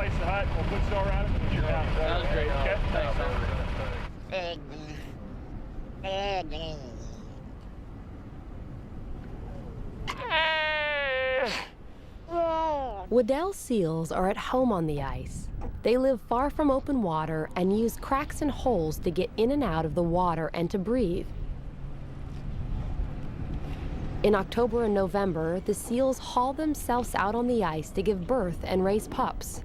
place the hut, we'll put snow around it, and we'll get down. That was great. Okay? Thanks, Waddell seals are at home on the ice. They live far from open water and use cracks and holes to get in and out of the water and to breathe. In October and November, the seals haul themselves out on the ice to give birth and raise pups.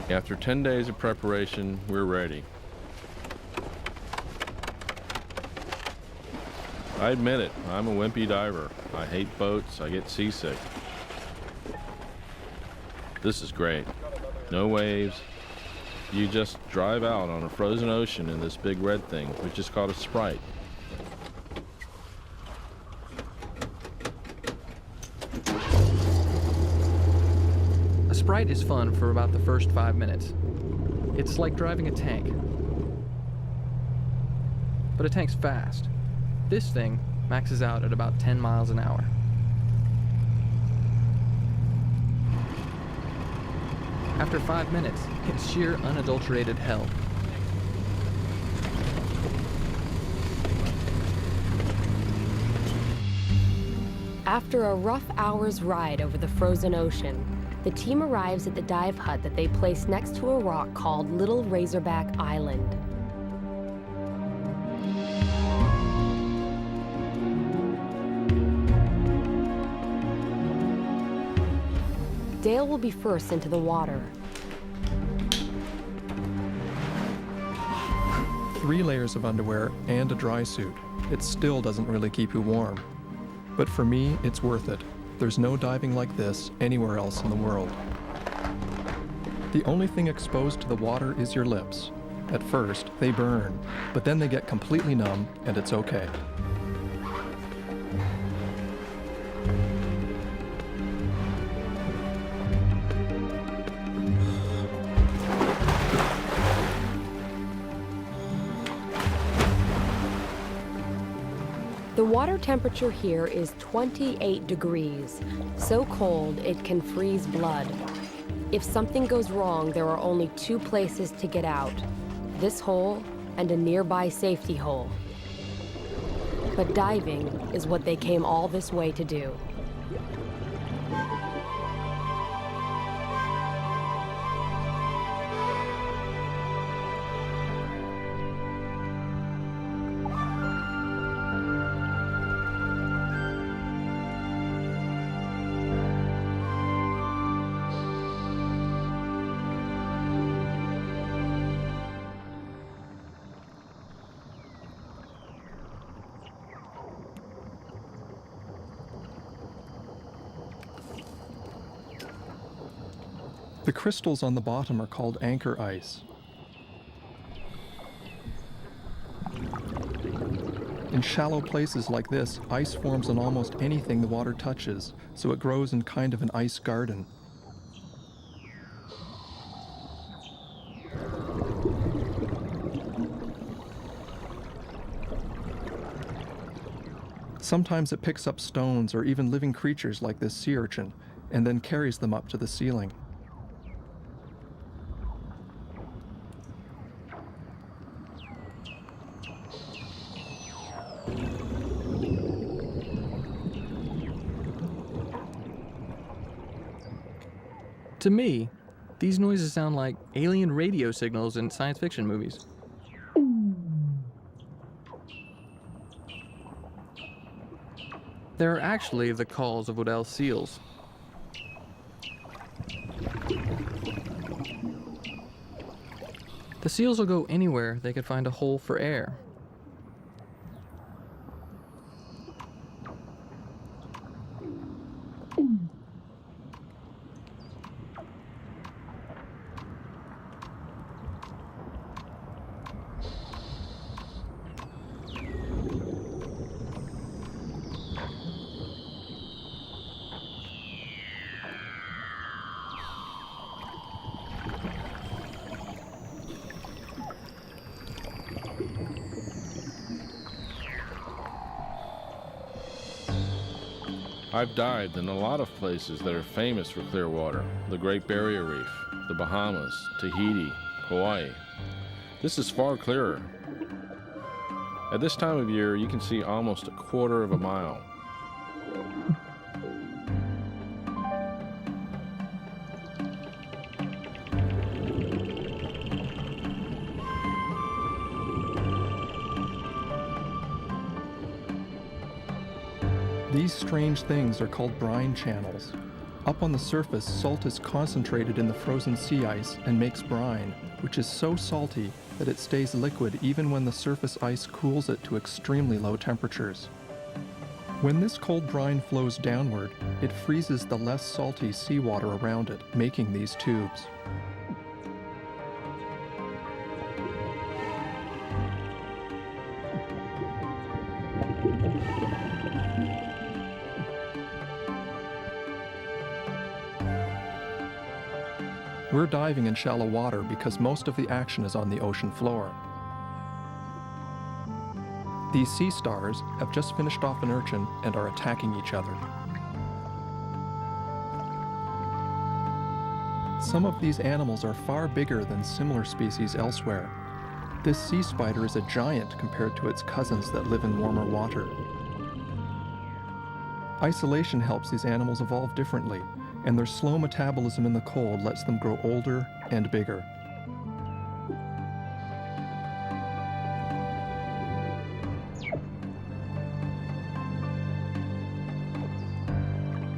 After 10 days of preparation, we're ready. I admit it, I'm a wimpy diver. I hate boats, I get seasick. This is great. No waves. You just drive out on a frozen ocean in this big red thing, which is called a Sprite. A Sprite is fun for about the first 5 minutes. It's like driving a tank. But a tank's fast. This thing maxes out at about 10 miles an hour. After 5 minutes, it's sheer unadulterated hell. After a rough hour's ride over the frozen ocean, the team arrives at the dive hut that they place next to a rock called Little Razorback Island. Dale will be first into the water. 3 layers of underwear and a dry suit. It still doesn't really keep you warm. But for me, it's worth it. There's no diving like this anywhere else in the world. The only thing exposed to the water is your lips. At first, they burn, but then they get completely numb, and it's okay. The water temperature here is 28 degrees, so cold it can freeze blood. If something goes wrong, there are only 2 places to get out, this hole and a nearby safety hole. But diving is what they came all this way to do. The crystals on the bottom are called anchor ice. In shallow places like this, ice forms on almost anything the water touches, so it grows in kind of an ice garden. Sometimes it picks up stones or even living creatures like this sea urchin, and then carries them up to the ceiling. To me, these noises sound like alien radio signals in science fiction movies. They're actually the calls of Waddell seals. The seals will go anywhere they can find a hole for air. I've dived in a lot of places that are famous for clear water. The Great Barrier Reef, the Bahamas, Tahiti, Hawaii. This is far clearer. At this time of year, you can see almost a quarter of a mile. These strange things are called brine channels. Up on the surface, salt is concentrated in the frozen sea ice and makes brine, which is so salty that it stays liquid even when the surface ice cools it to extremely low temperatures. When this cold brine flows downward, it freezes the less salty seawater around it, making these tubes. We're diving in shallow water because most of the action is on the ocean floor. These sea stars have just finished off an urchin and are attacking each other. Some of these animals are far bigger than similar species elsewhere. This sea spider is a giant compared to its cousins that live in warmer water. Isolation helps these animals evolve differently, and their slow metabolism in the cold lets them grow older and bigger.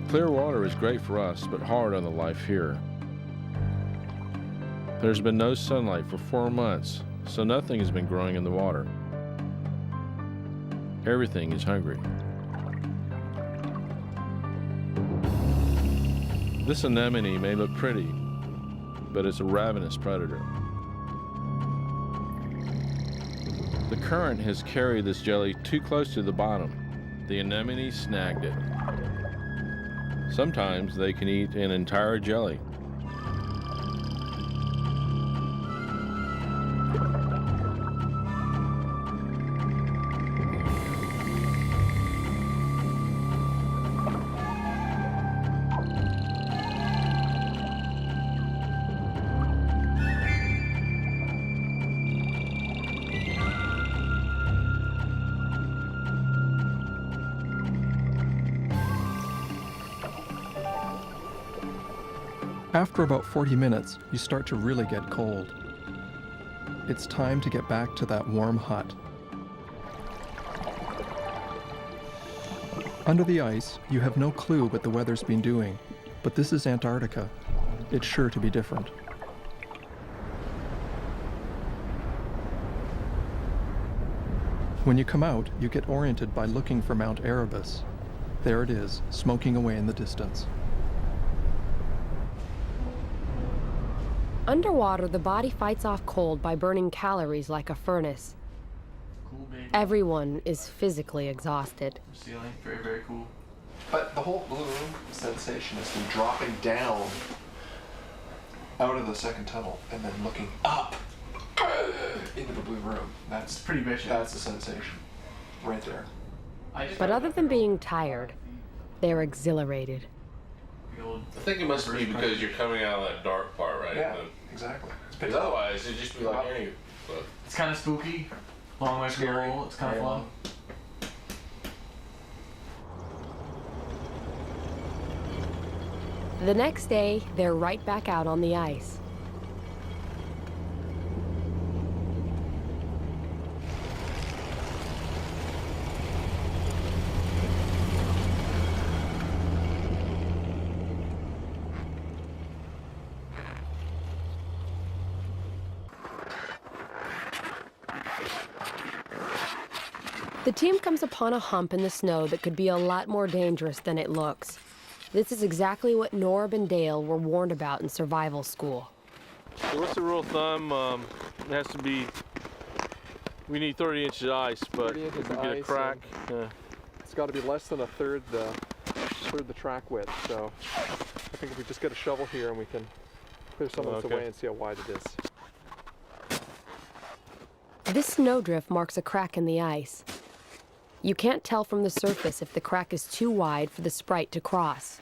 Clear water is great for us, but hard on the life here. There's been no sunlight for 4 months, so nothing has been growing in the water. Everything is hungry. This anemone may look pretty, but it's a ravenous predator. The current has carried this jelly too close to the bottom. The anemone snagged it. Sometimes they can eat an entire jelly. After about 40 minutes, you start to really get cold. It's time to get back to that warm hut. Under the ice, you have no clue what the weather's been doing, but this is Antarctica. It's sure to be different. When you come out, you get oriented by looking for Mount Erebus. There it is, smoking away in the distance. Underwater, the body fights off cold by burning calories like a furnace. Cool, baby. Everyone is physically exhausted. Ceiling, very, very cool. But the whole blue sensation is from dropping down out of the second tunnel and then looking up into the blue room. That's Pretty vicious. That's the sensation right there. But other than being tired, they're exhilarated. I think it must be because you're coming out of that dark part, right? Yeah, exactly. Because otherwise it'd just be like any book. It's kind of spooky. Long way to go. It's kind of fun. The next day, they're right back out on the ice. The team comes upon a hump in the snow that could be a lot more dangerous than it looks. This is exactly what Norb and Dale were warned about in survival school. So what's the rule of thumb? It has to be, we need 30 inches of ice, but if we get a crack, it's got to be less than a third the track width. So I think if we just get a shovel here and we can clear some of this away and see how wide it is. This snowdrift marks a crack in the ice. You can't tell from the surface if the crack is too wide for the Sprite to cross.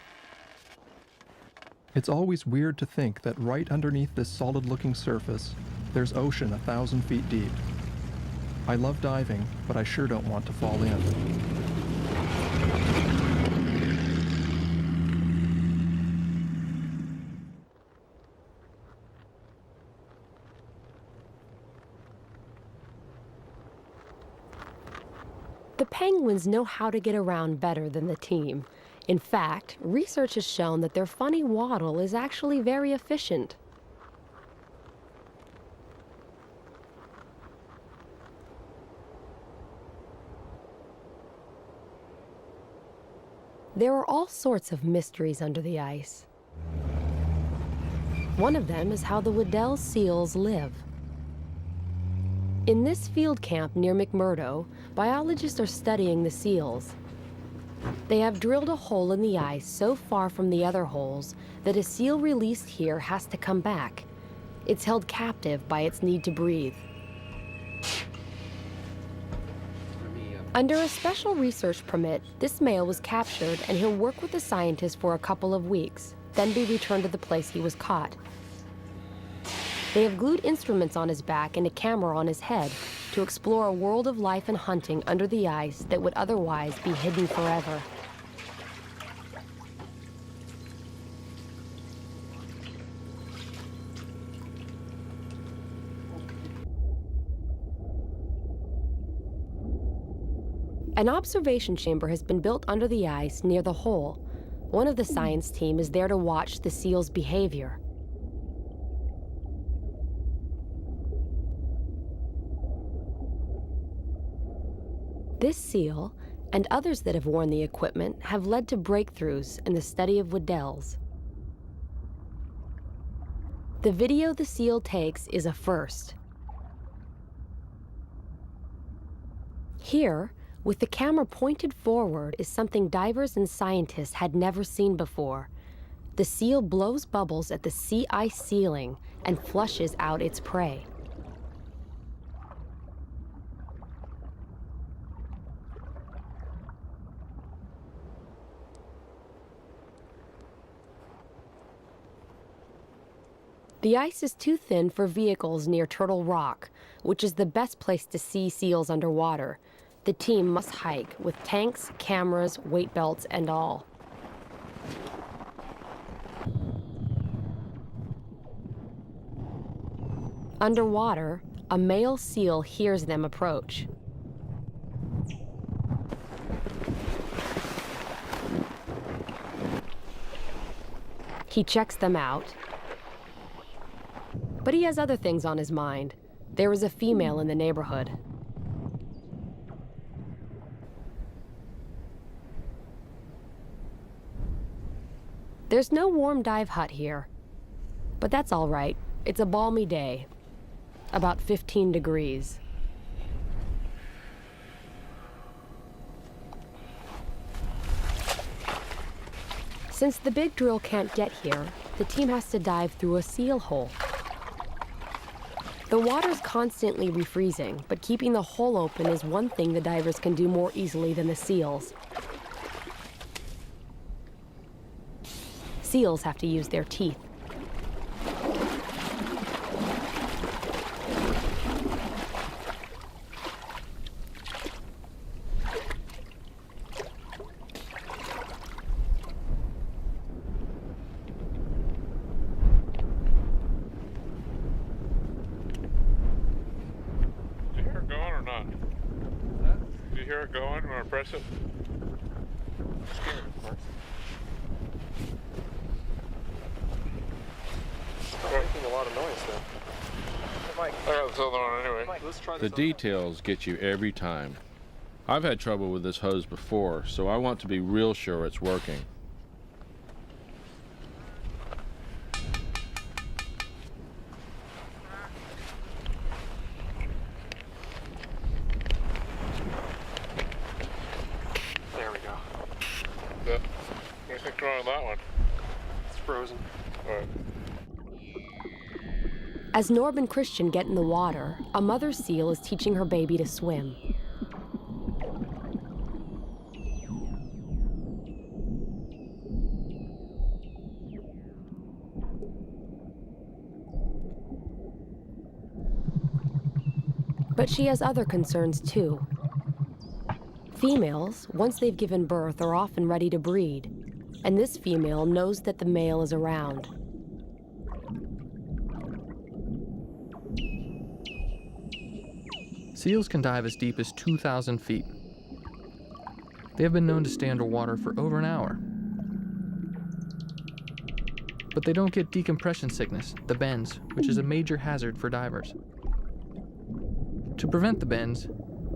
It's always weird to think that right underneath this solid-looking surface, there's ocean 1,000 feet deep. I love diving, but I sure don't want to fall in. The penguins know how to get around better than the team. In fact, research has shown that their funny waddle is actually very efficient. There are all sorts of mysteries under the ice. One of them is how the Weddell seals live. In this field camp near McMurdo, biologists are studying the seals. They have drilled a hole in the ice so far from the other holes that a seal released here has to come back. It's held captive by its need to breathe. Under a special research permit, this male was captured and he'll work with the scientists for a couple of weeks, then be returned to the place he was caught. They have glued instruments on his back and a camera on his head to explore a world of life and hunting under the ice that would otherwise be hidden forever. An observation chamber has been built under the ice near the hole. One of the science team is there to watch the seal's behavior. This seal, and others that have worn the equipment, have led to breakthroughs in the study of Weddells. The video the seal takes is a first. Here, with the camera pointed forward, is something divers and scientists had never seen before. The seal blows bubbles at the sea ice ceiling and flushes out its prey. The ice is too thin for vehicles near Turtle Rock, which is the best place to see seals underwater. The team must hike with tanks, cameras, weight belts, and all. Underwater, a male seal hears them approach. He checks them out. But he has other things on his mind. There is a female in the neighborhood. There's no warm dive hut here, but that's all right. It's a balmy day, about 15 degrees. Since the big drill can't get here, the team has to dive through a seal hole. The water's constantly refreezing, but keeping the hole open is one thing the divers can do more easily than the seals. Seals have to use their teeth. Hear it going? Want to press it? It's making a lot of noise though. I got this other one anyway. Mike, let's try The this details get you every time. I've had trouble with this hose before, so I want to be real sure it's working. There we go. What do you think's wrong with that one? It's frozen. All right. As Norb and Christian get in the water, a mother seal is teaching her baby to swim. But she has other concerns too. Females, once they've given birth, are often ready to breed, and this female knows that the male is around. Seals can dive as deep as 2,000 feet. They have been known to stay underwater for over an hour. But they don't get decompression sickness, the bends, which is a major hazard for divers. To prevent the bends,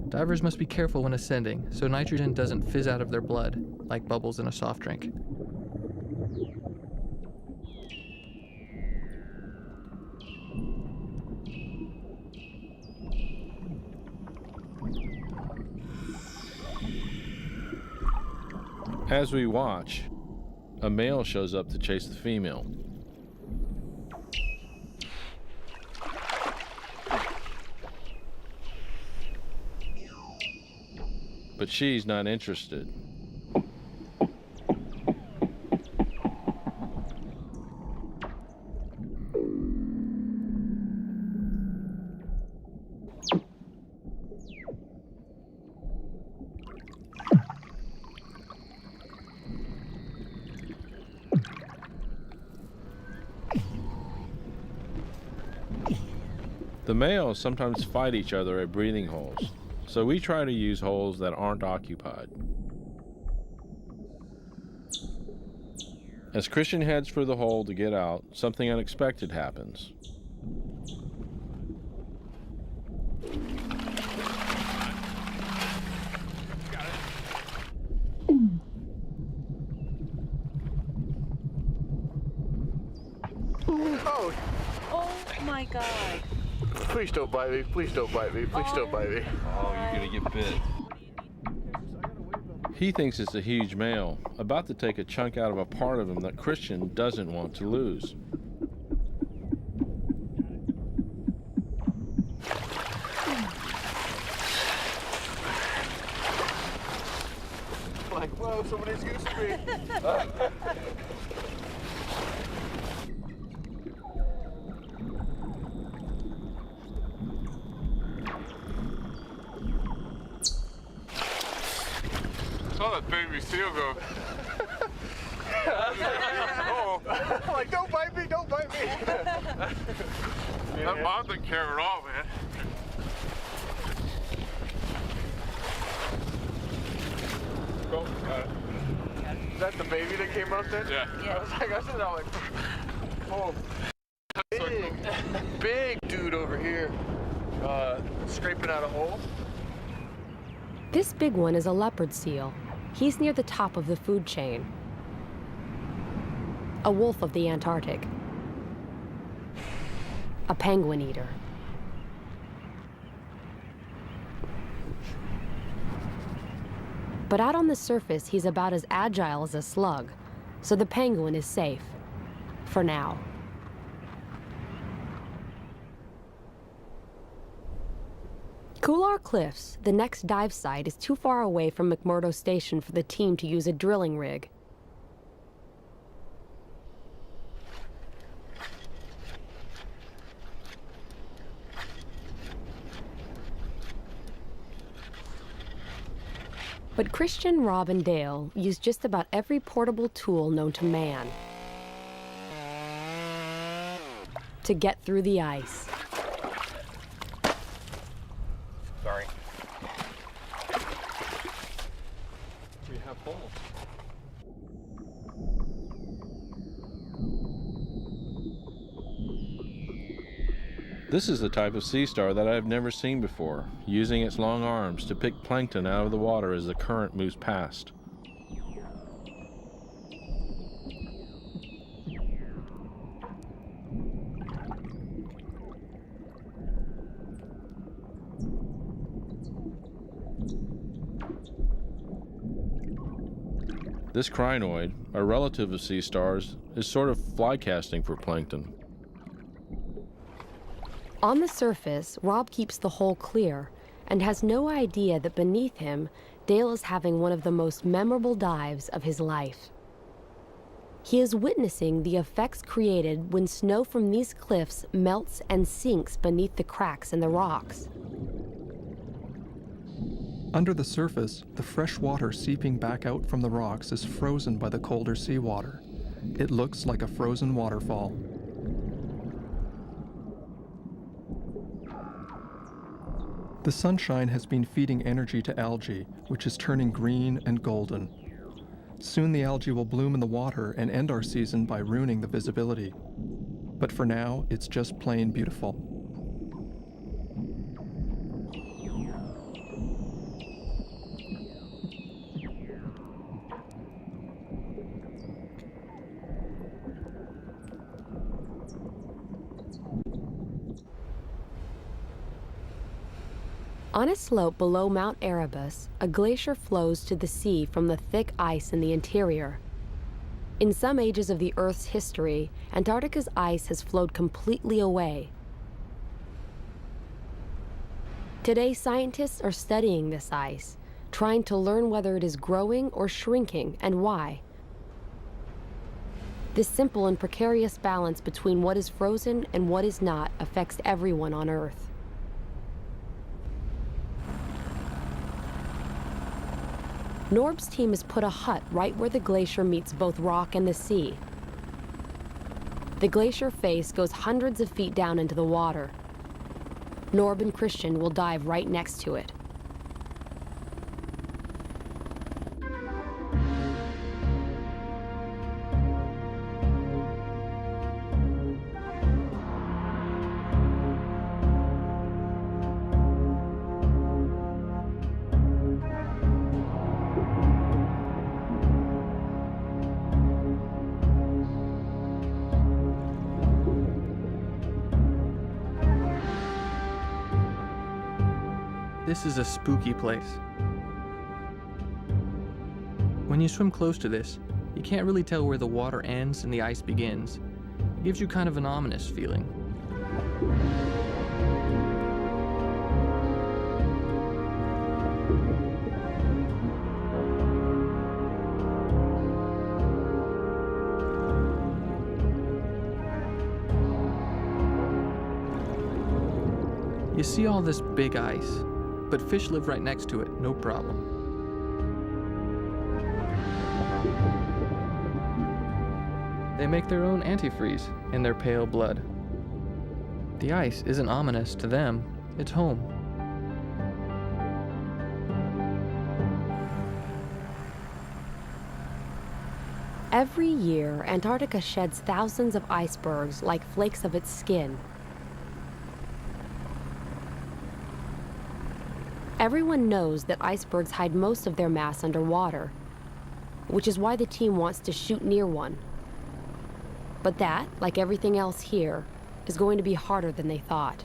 divers must be careful when ascending so nitrogen doesn't fizz out of their blood like bubbles in a soft drink. As we watch, a male shows up to chase the female. But she's not interested. The males sometimes fight each other at breathing holes, so we try to use holes that aren't occupied. As Christian heads for the hole to get out, something unexpected happens. Oh my God. Please don't bite me. Please don't bite me. Please don't bite me. Oh, you're gonna get bit. He thinks it's a huge male, about to take a chunk out of a part of him that Christian doesn't want to lose. Like, whoa, somebody's used to me. I saw that baby seal go. Oh. Like, don't bite me, don't bite me. That mom didn't care at all, man. Is that the baby that came up there? Yeah. I was like, I said that, like, oh, big dude over here, scraping out a hole. This big one is a leopard seal. He's near the top of the food chain. A wolf of the Antarctic. A penguin eater. But out on the surface, he's about as agile as a slug, so the penguin is safe. For now. Kular Cliffs, the next dive site, is too far away from McMurdo Station for the team to use a drilling rig. But Christian, Rob, and Dale use just about every portable tool known to man to get through the ice. Sorry. We have holes. This is the type of sea star that I have never seen before, using its long arms to pick plankton out of the water as the current moves past. This crinoid, a relative of sea stars, is sort of fly casting for plankton. On the surface, Rob keeps the hole clear and has no idea that beneath him, Dale is having one of the most memorable dives of his life. He is witnessing the effects created when snow from these cliffs melts and sinks beneath the cracks in the rocks. Under the surface, the fresh water seeping back out from the rocks is frozen by the colder seawater. It looks like a frozen waterfall. The sunshine has been feeding energy to algae, which is turning green and golden. Soon the algae will bloom in the water and end our season by ruining the visibility. But for now, it's just plain beautiful. On a slope below Mount Erebus, a glacier flows to the sea from the thick ice in the interior. In some ages of the Earth's history, Antarctica's ice has flowed completely away. Today, scientists are studying this ice, trying to learn whether it is growing or shrinking and why. This simple and precarious balance between what is frozen and what is not affects everyone on Earth. Norb's team has put a hut right where the glacier meets both rock and the sea. The glacier face goes hundreds of feet down into the water. Norb and Christian will dive right next to it. This is a spooky place. When you swim close to this, you can't really tell where the water ends and the ice begins. It gives you kind of an ominous feeling. You see all this big ice, but fish live right next to it, no problem. They make their own antifreeze in their pale blood. The ice isn't ominous to them, it's home. Every year, Antarctica sheds thousands of icebergs like flakes of its skin. Everyone knows that icebergs hide most of their mass underwater, which is why the team wants to shoot near one. But that, like everything else here, is going to be harder than they thought.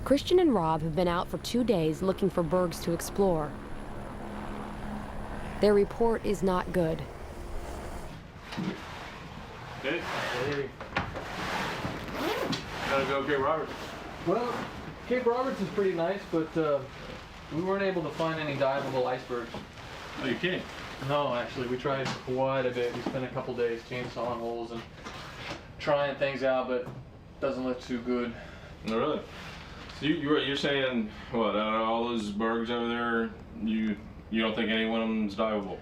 Christian and Rob have been out for 2 days looking for bergs to explore. Their report is not good. Hey. Gotta go Cape Roberts. Well, Cape Roberts is pretty nice, but we weren't able to find any diveable icebergs. Oh, you kidding? No, actually, we tried quite a bit. We spent a couple days chainsawing holes and trying things out, but doesn't look too good. No, really? So you're saying, what, out of all those bergs over there, you don't think any one of them's diveable?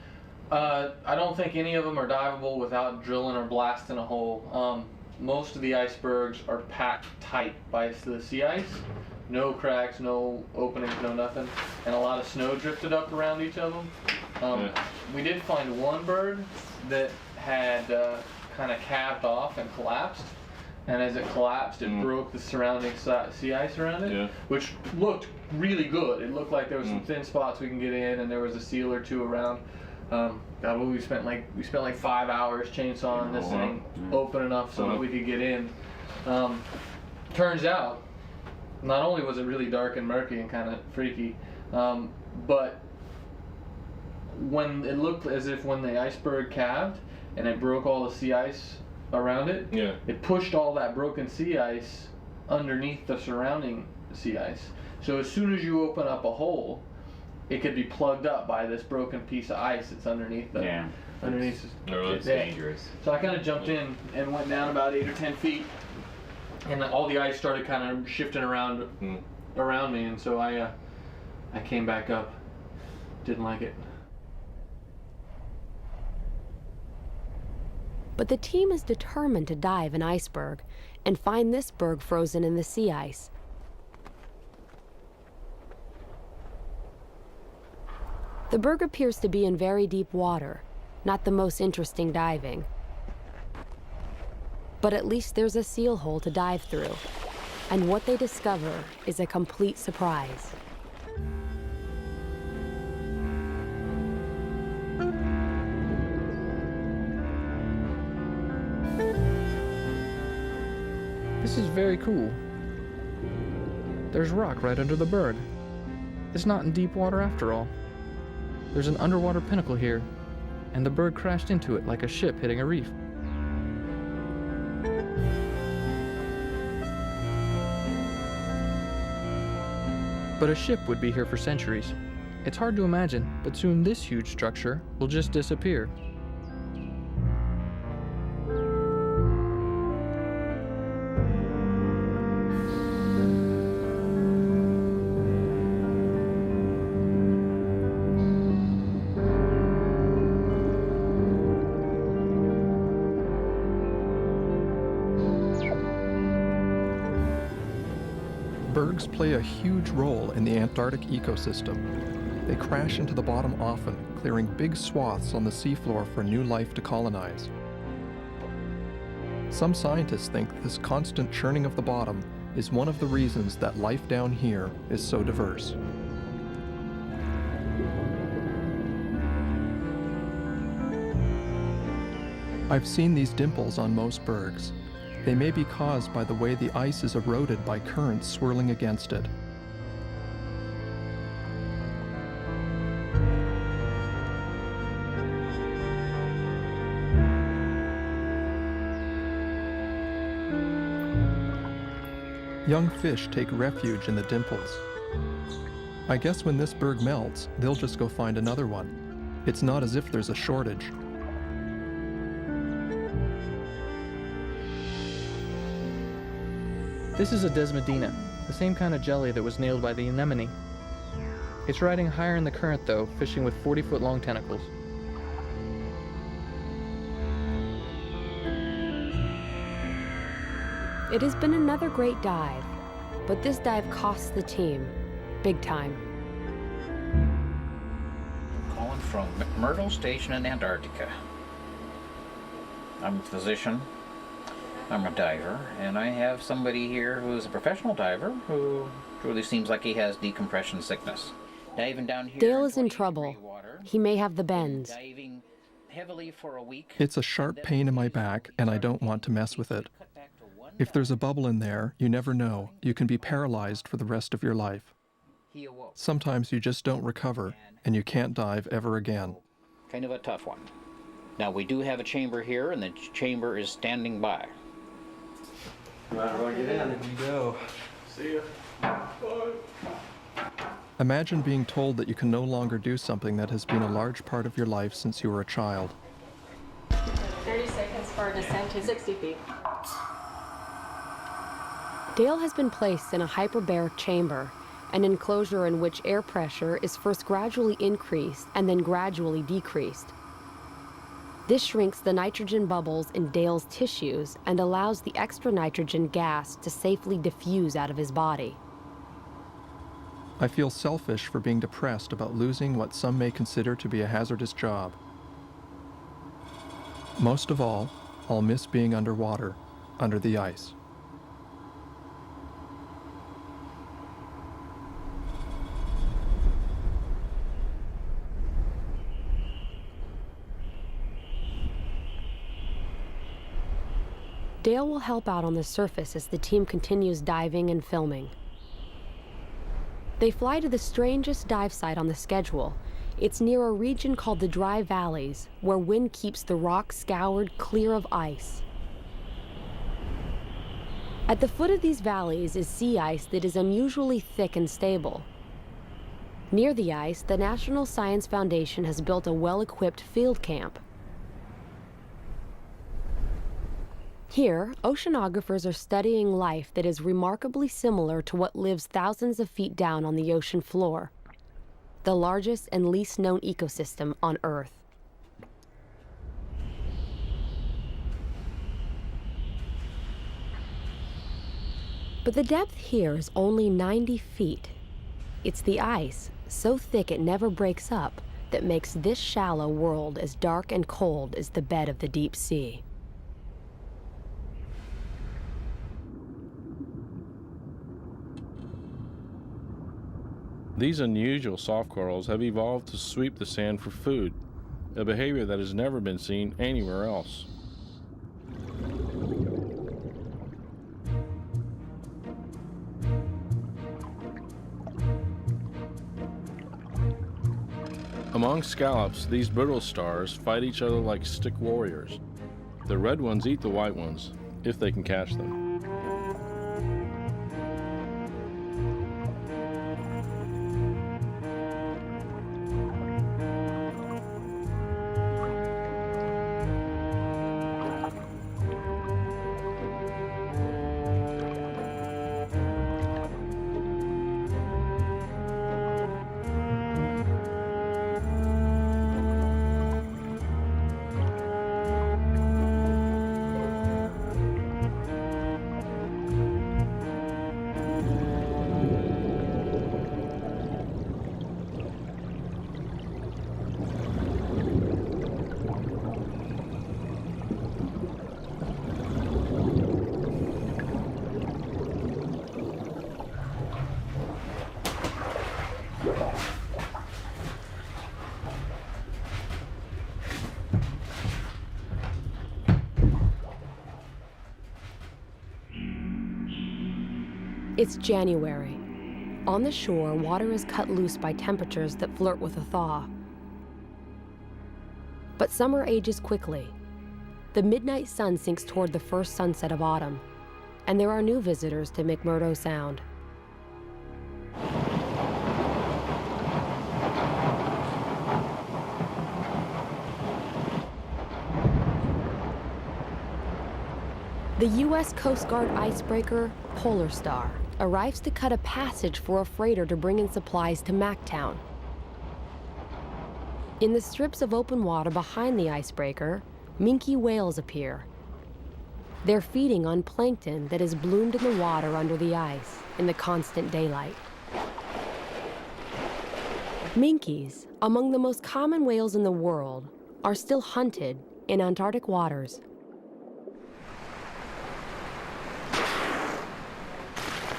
I don't think any of them are diveable without drilling or blasting a hole. Most of the icebergs are packed tight by the sea ice. No cracks, no openings, no nothing. And a lot of snow drifted up around each of them. We did find one berg that had kind of calved off and collapsed. And as it collapsed, it broke the surrounding sea ice around it, which looked really good. It looked like there was some thin spots we can get in, and there was a seal or two around. God, we spent like 5 hours chainsawing this thing open enough so that we could get in. Turns out, not only was it really dark and murky and kind of freaky, but when it looked as if when the iceberg calved and it broke all the sea ice around it, it pushed all that broken sea ice underneath the surrounding sea ice. So as soon as you open up a hole, it could be plugged up by this broken piece of ice that's underneath the underneath. It's dangerous. So I kind of jumped in and went down about 8 or 10 feet, and all the ice started kind of shifting around me, and so I I came back up. Didn't like it. But the team is determined to dive an iceberg and find this berg frozen in the sea ice. The berg appears to be in very deep water, not the most interesting diving. But at least there's a seal hole to dive through, and what they discover is a complete surprise. This is very cool. There's rock right under the berg. It's not in deep water after all. There's an underwater pinnacle here, and the berg crashed into it like a ship hitting a reef. But a ship would be here for centuries. It's hard to imagine, but soon this huge structure will just disappear. Bergs play a huge role in the Antarctic ecosystem. They crash into the bottom often, clearing big swaths on the seafloor for new life to colonize. Some scientists think this constant churning of the bottom is one of the reasons that life down here is so diverse. I've seen these dimples on most bergs. They may be caused by the way the ice is eroded by currents swirling against it. Young fish take refuge in the dimples. I guess when this berg melts, they'll just go find another one. It's not as if there's a shortage. This is a desmodina, the same kind of jelly that was nailed by the anemone. It's riding higher in the current though, fishing with 40-foot long tentacles. It has been another great dive, but this dive costs the team big time. Calling from McMurdo Station in Antarctica. I'm a physician. I'm a diver, and I have somebody here who's a professional diver who truly seems like he has decompression sickness. Diving down here Dale is in trouble. water, He may have the bends. diving heavily for a week. It's a sharp pain in my back, and I don't want to mess with it. If there's a bubble in there, you never know. You can be paralyzed for the rest of your life. He awoke. Sometimes you just don't recover, and you can't dive ever again. Kind of a tough one. Now we do have a chamber here, and the chamber is standing by. Might as well get in. Here we go. See ya. Bye. Imagine being told that you can no longer do something that has been a large part of your life since you were a child. 30 seconds for a descent to 60 feet. Dale has been placed in a hyperbaric chamber, an enclosure in which air pressure is first gradually increased and then gradually decreased. This shrinks the nitrogen bubbles in Dale's tissues and allows the extra nitrogen gas to safely diffuse out of his body. I feel selfish for being depressed about losing what some may consider to be a hazardous job. Most of all, I'll miss being underwater, under the ice. Dale will help out on the surface as the team continues diving and filming. They fly to the strangest dive site on the schedule. It's near a region called the Dry Valleys, where wind keeps the rock scoured clear of ice. At the foot of these valleys is sea ice that is unusually thick and stable. Near the ice, the National Science Foundation has built a well-equipped field camp. Here, oceanographers are studying life that is remarkably similar to what lives thousands of feet down on the ocean floor. the largest and least known ecosystem on Earth. But the depth here is only 90 feet. It's the ice, so thick it never breaks up, that makes this shallow world as dark and cold as the bed of the deep sea. These unusual soft corals have evolved to sweep the sand for food, a behavior that has never been seen anywhere else. Among scallops, these brittle stars fight each other like stick warriors. The red ones eat the white ones, if they can catch them. It's January. On the shore, water is cut loose by temperatures that flirt with a thaw. But summer ages quickly. The midnight sun sinks toward the first sunset of autumn, and there are new visitors to McMurdo Sound. The U.S. Coast Guard icebreaker, Polar Star, arrives to cut a passage for a freighter to bring in supplies to Mactown. In the strips of open water behind the icebreaker, minke whales appear. They're feeding on plankton that has bloomed in the water under the ice in the constant daylight. Minkies, among the most common whales in the world, are still hunted in Antarctic waters.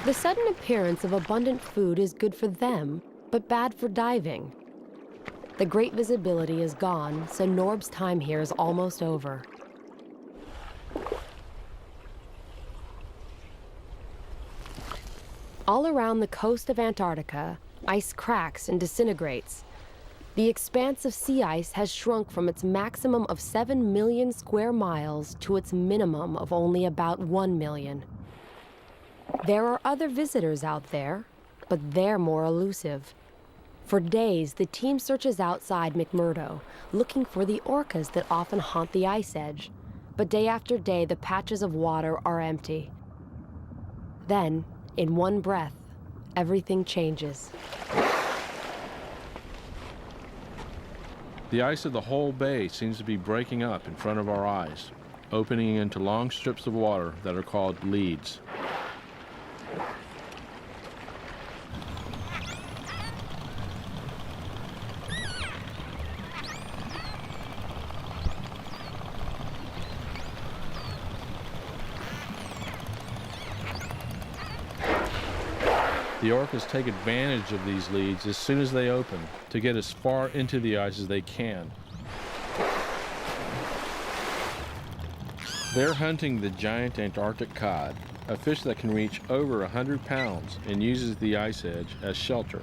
The sudden appearance of abundant food is good for them, but bad for diving. The great visibility is gone, so Norb's time here is almost over. All around the coast of Antarctica, ice cracks and disintegrates. The expanse of sea ice has shrunk from its maximum of 7 million square miles to its minimum of only about 1 million. There are other visitors out there, but they're more elusive. For days, the team searches outside McMurdo, looking for the orcas that often haunt the ice edge. But day after day, the patches of water are empty. Then, in one breath, everything changes. The ice of the whole bay seems to be breaking up in front of our eyes, opening into long strips of water that are called leads. The orcas take advantage of these leads as soon as they open to get as far into the ice as they can. They're hunting the giant Antarctic cod, a fish that can reach over 100 pounds and uses the ice edge as shelter.